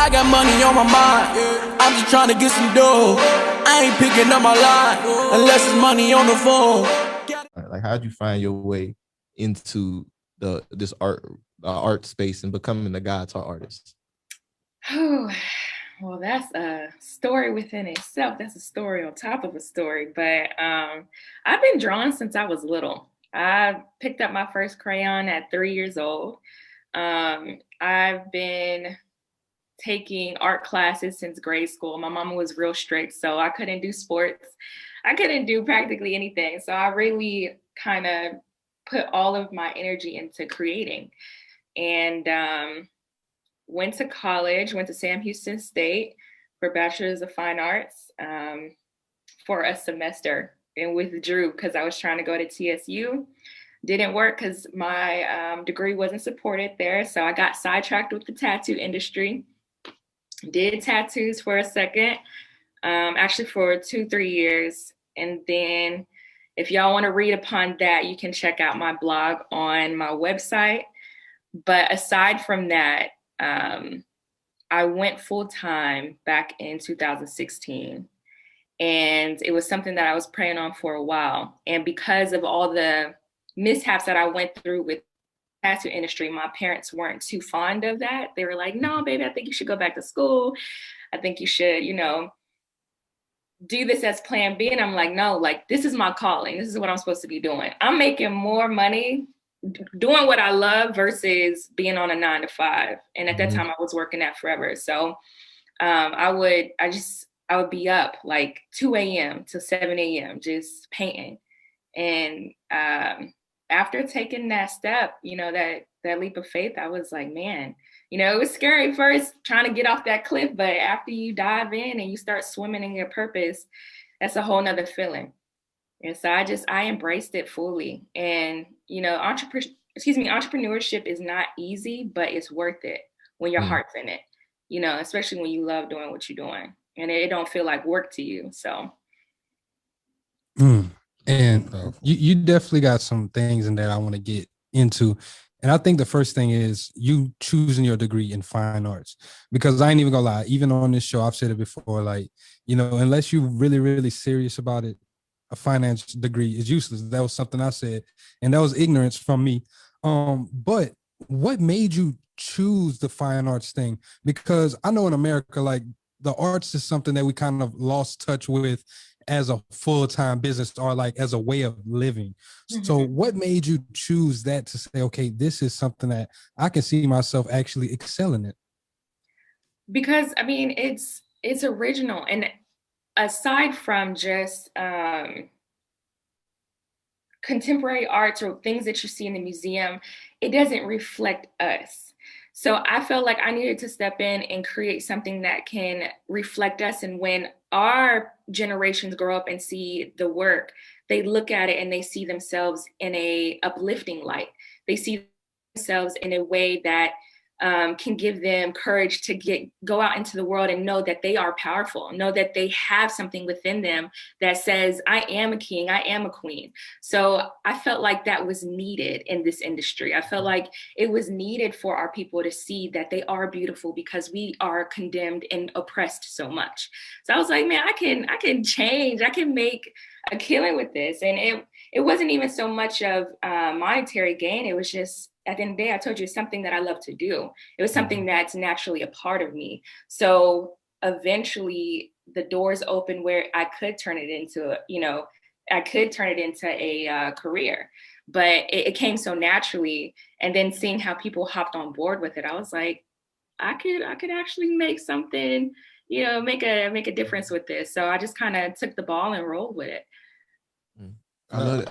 I got money on my mind. I'm just trying to get some dough. I ain't picking up my line unless it's money on the phone. Like, how'd you find your way into this art space and becoming a guitar artist? Oh, well, that's a story within itself. That's a story on top of a story. But I've been drawing since I was little. I picked up my first crayon at 3 years old. I've been taking art classes since grade school. My mama was real strict, so I couldn't do sports. I couldn't do practically anything. So I really kind of put all of my energy into creating. And went to college, went to Sam Houston State for Bachelor's of Fine Arts for a semester, and withdrew because I was trying to go to TSU. Didn't work because my degree wasn't supported there. So I got sidetracked with the tattoo industry. Did tattoos for a second, actually for 2-3 years. And then if y'all want to read upon that, you can check out my blog on my website. But aside from that, I went full time back in 2016. And it was something that I was praying on for a while. And because of all the mishaps that I went through with the tattoo industry, my parents weren't too fond of that. They were like, no, baby, I think you should go back to school. I think you should, do this as plan B. And I'm like, no, like, this is my calling. This is what I'm supposed to be doing. I'm making more money doing what I love versus being on a 9-to-5. And at that time I was working at Forever. So I would be up like 2 a.m. to 7 a.m. just painting. And after taking that step, that leap of faith, I was like, man, it was scary first trying to get off that cliff, but after you dive in and you start swimming in your purpose, that's a whole nother feeling. And so I embraced it fully. And, entrepreneurship is not easy, but it's worth it when your heart's in it, especially when you love doing what you're doing and it don't feel like work to you. So. And you definitely got some things in that I want to get into. And I think the first thing is you choosing your degree in fine arts, because I ain't even gonna lie, even on this show, I've said it before, like, unless you're really, really serious about it, a finance degree is useless. That was something I said, and that was ignorance from me. But what made you choose the fine arts thing? Because I know in America, like, the arts is something that we kind of lost touch with as a full-time business or like as a way of living. So what made you choose that to say, okay, this is something that I can see myself actually excelling in? Because it's original. And aside from just contemporary arts or things that you see in the museum, it doesn't reflect us. So I felt like I needed to step in and create something that can reflect us. And when our generations grow up and see the work, they look at it and they see themselves in a uplifting light. They see themselves in a way that can give them courage to go out into the world and know that they are powerful, know that they have something within them that says, I am a king, I am a queen. So I felt like that was needed in this industry. I felt like it was needed for our people to see that they are beautiful because we are condemned and oppressed so much. So I was like, man, I can change, I can make a killing with this. And it wasn't even so much of monetary gain. It was just, at the end of the day, I told you, it's something that I love to do. It was something that's naturally a part of me. So eventually the doors opened where I could turn it into, a career, but it came so naturally. And then seeing how people hopped on board with it, I was like, I could actually make something, make a difference with this. So I just kind of took the ball and rolled with it. I love it.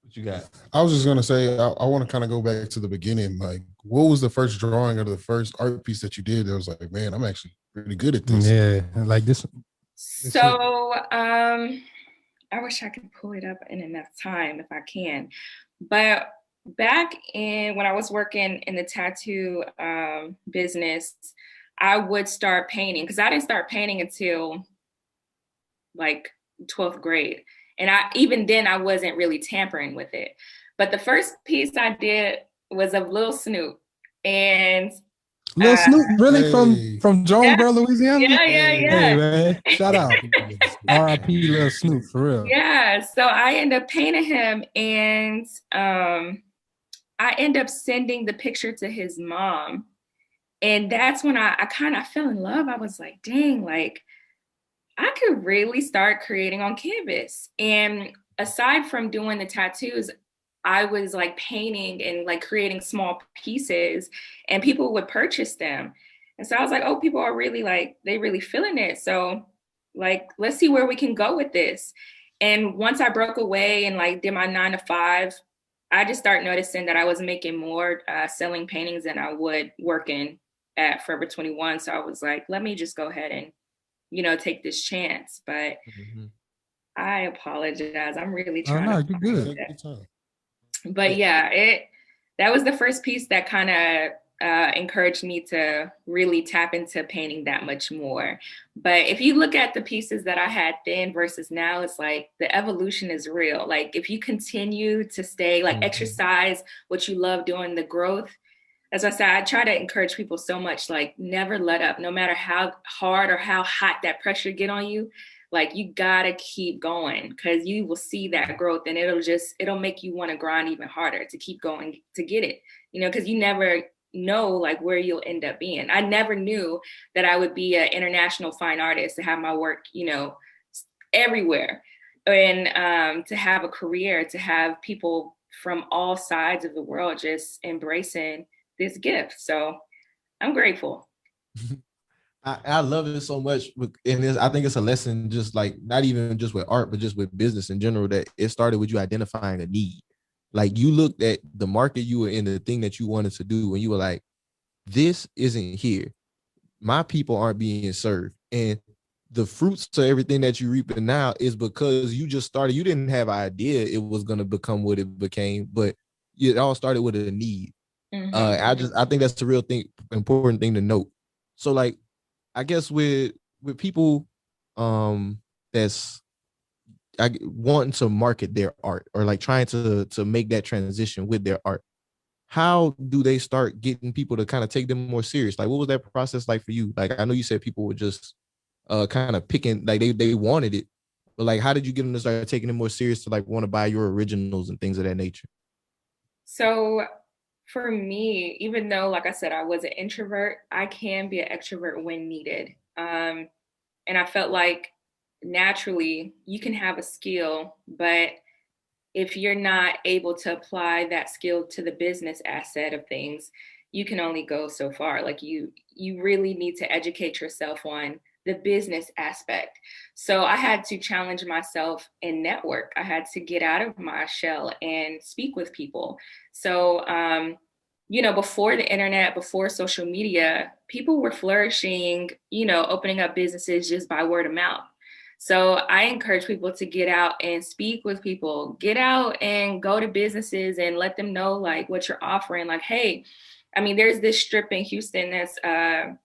What you got? I was just gonna say, I want to kind of go back to the beginning. Like, what was the first drawing or the first art piece that you did that was like, man, I'm actually pretty good at this? Yeah, like this. So I wish I could pull it up in enough time if I can. But back when I was working in the tattoo business, I would start painting, because I didn't start painting until like 12th grade. And even then I wasn't really tampering with it. But the first piece I did was of Lil Snoop. And Lil Snoop, really Hey. from Jonesboro, Louisiana? Yeah. Hey man, shout out. R.I.P. Lil Snoop for real. Yeah. So I end up painting him, and I end up sending the picture to his mom. And that's when I kind of fell in love. I was like, dang, like I could really start creating on canvas. And aside from doing the tattoos, I was like painting and like creating small pieces, and people would purchase them. And so I was like, oh, people are really like, they really feeling it. So like, let's see where we can go with this. And once I broke away and like did my 9 to 5, I just started noticing that I was making more selling paintings than I would working at Forever 21. So I was like, let me just go ahead and, take this chance. But I apologize. I'm really trying no, to. you're good. But yeah, that was the first piece that kind of encouraged me to really tap into painting that much more. But if you look at the pieces that I had then versus now, it's like the evolution is real. Like if you continue to stay, like exercise what you love doing, the growth. As I said, I try to encourage people so much, like never let up, no matter how hard or how hot that pressure get on you. Like you gotta keep going, because you will see that growth, and it'll make you want to grind even harder to keep going to get it, because you never know like where you'll end up being. I never knew that I would be an international fine artist, to have my work, everywhere, and to have a career, to have people from all sides of the world just embracing this gift. So I'm grateful. I love it so much, and I think it's a lesson, just like not even just with art, but just with business in general, that it started with you identifying a need. Like you looked at the market you were in, the thing that you wanted to do, and you were like, this isn't here. My people aren't being served. And the fruits to everything that you reaping now is because you just started. You didn't have an idea it was going to become what it became, but it all started with a need. I think that's the real thing, important thing to note. So like, I guess with people that's wanting to market their art, or like trying to make that transition with their art, how do they start getting people to kind of take them more serious? Like what was that process like for you? Like I know you said people were just kind of picking, like they wanted it, but like how did you get them to start taking it more serious, to like want to buy your originals and things of that nature? So for me, even though, like I said, I was an introvert, I can be an extrovert when needed. And I felt like naturally you can have a skill, but if you're not able to apply that skill to the business asset of things, you can only go so far. Like you really need to educate yourself on the business aspect. So I had to challenge myself and network. I had to get out of my shell and speak with people. So, before the internet, before social media, people were flourishing, opening up businesses just by word of mouth. So I encourage people to get out and speak with people, get out and go to businesses and let them know like what you're offering. Like, hey, there's this strip in Houston that's a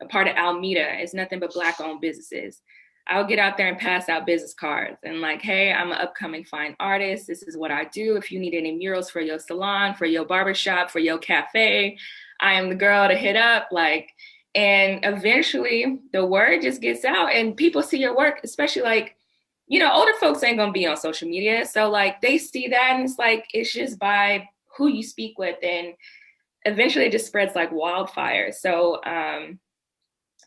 part of Alameda. It's nothing but Black-owned businesses. I'll get out there and pass out business cards and like, hey, I'm an upcoming fine artist. This is what I do. If you need any murals for your salon, for your barbershop, for your cafe, I am the girl to hit up. Like, and eventually the word just gets out and people see your work, especially like, older folks ain't gonna be on social media. So like they see that and it's like, it's just by who you speak with, and eventually it just spreads like wildfire. So,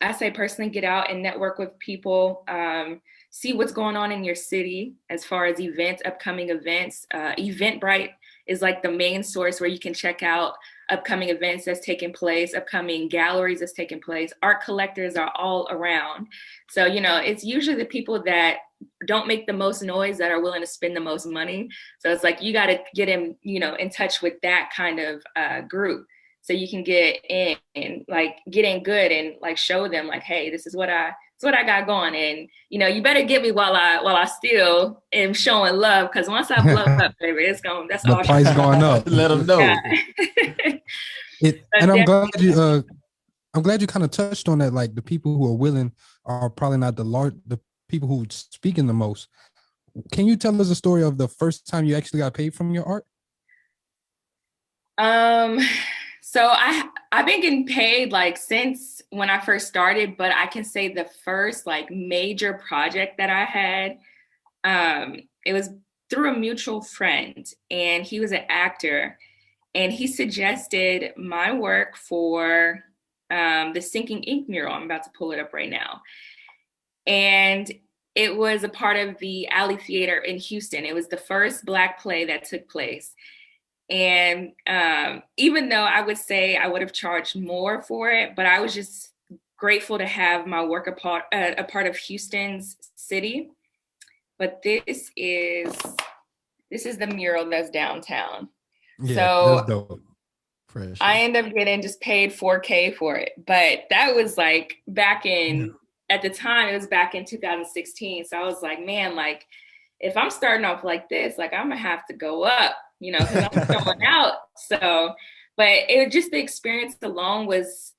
I say personally, get out and network with people, see what's going on in your city as far as events, upcoming events. Eventbrite is like the main source where you can check out upcoming events that's taking place, upcoming galleries that's taking place. Art collectors are all around. So, it's usually the people that don't make the most noise that are willing to spend the most money. So it's like, you got to get in touch with that kind of group. So you can get in and like get in good and like show them like, hey, this is what I got going. And, you better get me while I still am showing love. Cause once I blow up, baby, that's the all. price going up. Let them know. Yeah. And I'm glad you kind of touched on that. Like the people who are willing are probably not the people who speaking the most. Can you tell us a story of the first time you actually got paid from your art? So I've been getting paid like since when I first started, but I can say the first like major project that I had, it was through a mutual friend, and he was an actor, and he suggested my work for the Sinking Ink mural. I'm about to pull it up right now. And it was a part of the Alley Theater in Houston. It was the first Black play that took place. And even though I would say I would have charged more for it, but I was just grateful to have my work a part of Houston's city. But this is the mural that's downtown. Yeah, so that's dope. Fresh. I end up getting just paid $4K for it. But that was like back in, at the time, it was back in 2016. So I was like, man, like if I'm starting off like this, like I'm gonna have to go up, because I'm going out. So, but it just, the experience alone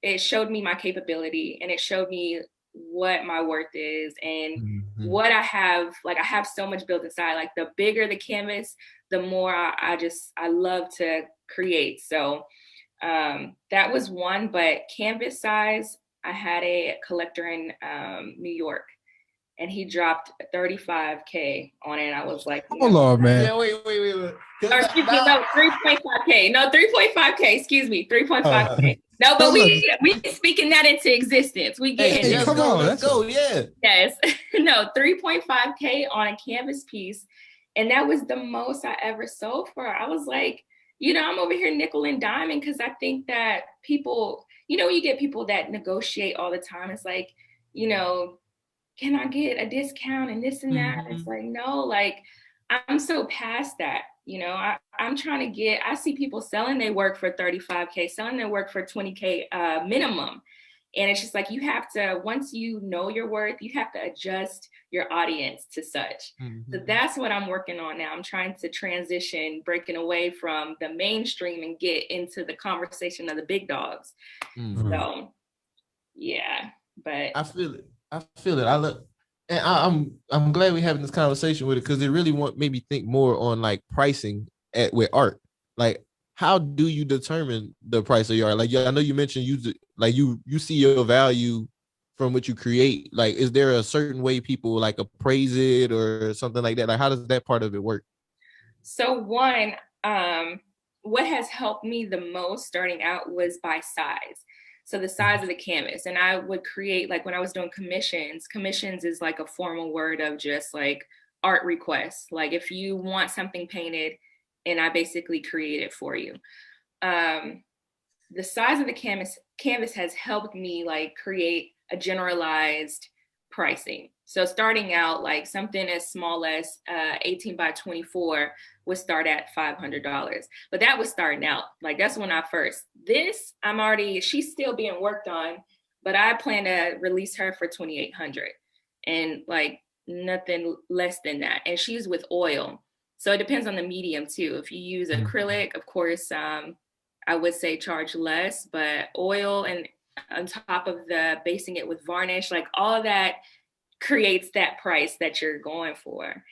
it showed me my capability, and it showed me what my worth is, and what I have. Like I have so much built inside. Like the bigger the canvas, the more I love to create. So that was one. But canvas size, I had a collector in New York, and he dropped $35K on it. And I was like, hold on, man. Yeah, wait. Or excuse me, no, 3.5K. No, 3.5K. Excuse me, 3.5K. No, but we speaking that into existence. We get Hey, come on, let's go. Yeah. Yes. No, 3.5K on a canvas piece. And that was the most I ever sold for. I was like, I'm over here nickel and diming, because I think that people, you get people that negotiate all the time. It's like, can I get a discount and this and that? It's like, no, like I'm so past that. I'm trying to I see people selling their work for 35K, selling their work for 20K minimum. And it's just like, you have to, once you know your worth, you have to adjust your audience to such. So that's what I'm working on now. I'm trying to transition, breaking away from the mainstream and get into the conversation of the big dogs. So yeah, but I feel it. I look, and I'm glad we're having this conversation with it, because it really made me think more on like pricing with art. Like, how do you determine the price of your art? Like, I know you mentioned you see your value from what you create. Like, is there a certain way people like appraise it or something like that? Like, how does that part of it work? So one, what has helped me the most starting out was by size. So the size of the canvas. And I would create, like when I was doing commissions is like a formal word of just like art requests. Like if you want something painted, and I basically create it for you. The size of the canvas has helped me like create a generalized pricing. So starting out, like something as small as 18 by 24 would start at $500. But that was starting out. Like that's when I first. This, she's still being worked on, but I plan to release her for $2,800, and like nothing less than that. And she's with oil. So it depends on the medium too. If you use acrylic, of course, I would say charge less, but oil, and on top of the basing it with varnish, like all of that creates that price that you're going for.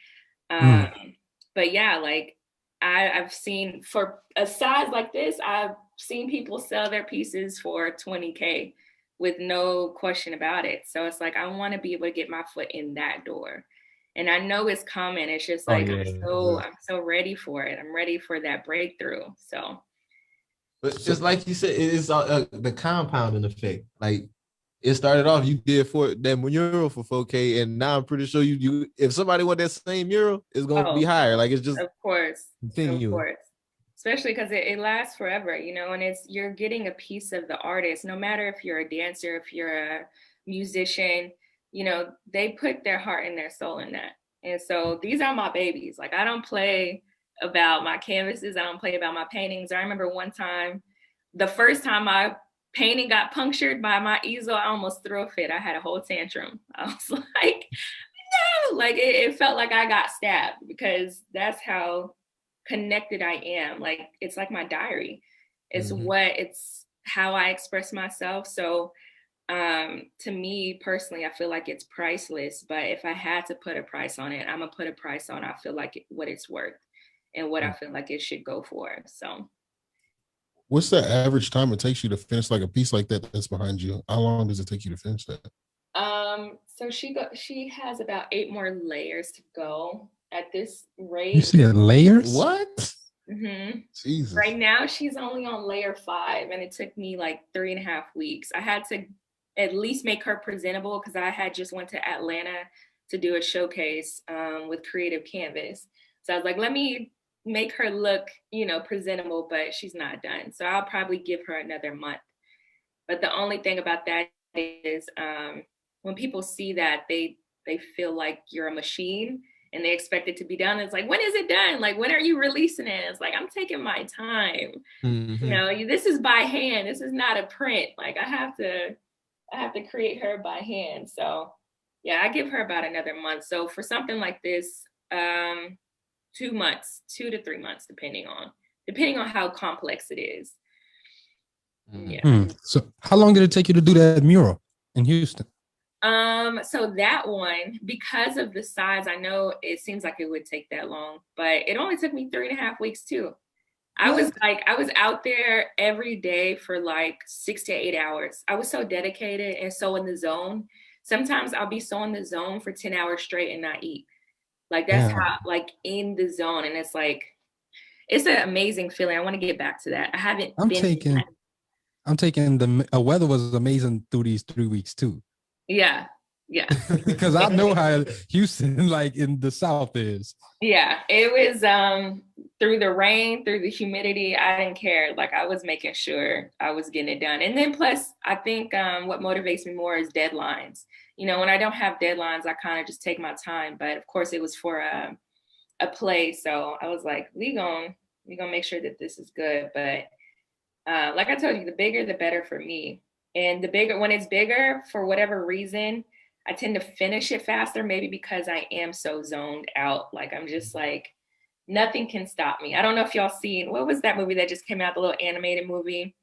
But yeah, like I've seen, for a size like this, I've seen people sell their pieces for $20K with no question about it. So it's like, I want to be able to get my foot in that door. And I know it's coming. It's just like, I'm so ready for it. I'm ready for that breakthrough. So. But just like you said, it's the compounding effect. Like, it started off, you did that mural for $4K, and now I'm pretty sure you if somebody want that same mural, it's gonna be higher. Like, it's just of course, continue. Especially because it lasts forever, and you're getting a piece of the artist. No matter if you're a dancer, if you're a musician, they put their heart and their soul in that. And so these are my babies. Like, I don't play about my canvases. I don't play about my paintings. I remember one time, the first time my painting got punctured by my easel, I almost threw a fit. I had a whole tantrum. I was like, no, like it felt like I got stabbed, because that's how connected I am. Like, it's like my diary. It's how I express myself. So to me personally, I feel like it's priceless, but if I had to put a price on it, I'm gonna put a price on, I feel like what it's worth and what I feel like it should go for. So What's the average time it takes you to finish like a piece like that that's behind you? How long does it take you to finish that? So she has about 8 more layers to go at this rate. You said layers? What? Mm-hmm. Jesus. Right now she's only on layer 5, and it took me like 3.5 weeks. I had to at least make her presentable because I had just went to Atlanta to do a showcase with Creative Canvas. So I was like, let me make her look, presentable, but she's not done. So I'll probably give her another month. But the only thing about that is when people see that, they feel like you're a machine and they expect it to be done. It's like, when is it done? Like, when are you releasing it? It's like, I'm taking my time. Mhm. This is by hand. This is not a print. Like, I have to create her by hand. So yeah, I give her about another month. So for something like this, 2 months, 2 to 3 months, depending on how complex it is. Yeah. So how long did it take you to do that mural in Houston? So that one, because of the size, I know it seems like it would take that long, but it only took me 3.5 weeks too. I was out there every day for like 6 to 8 hours. I was so dedicated and so in the zone. Sometimes I'll be so in the zone for 10 hours straight and not eat. Like that's how, like in the zone. And it's like, it's an amazing feeling. I want to get back to that. I haven't I'm been. taking the weather was amazing through these 3 weeks too. Yeah. Because I know how Houston, like in the South, is. Yeah, it was through the rain, through the humidity. I didn't care. Like I was making sure I was getting it done. And then plus, I think what motivates me more is deadlines. When I don't have deadlines, I kind of just take my time. But of course, it was for a play, so I was like, we gonna make sure that this is good. But like I told you, the bigger, the better for me. And the bigger, when it's bigger, for whatever reason, I tend to finish it faster, maybe because I am so zoned out. Like, I'm just like, nothing can stop me. I don't know if y'all seen, what was that movie that just came out, the little animated movie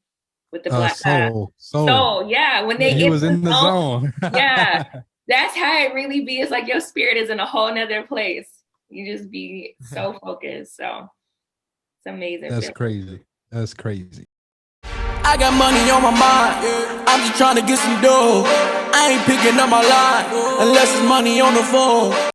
with the black guy? Soul. Yeah. When he was in the zone. Yeah. That's how it really be. It's like your spirit is in a whole nother place. You just be so focused. So it's amazing. That's crazy. That's crazy. I got money on my mind. I'm just trying to get some dough. I ain't picking up my line unless it's money on the phone.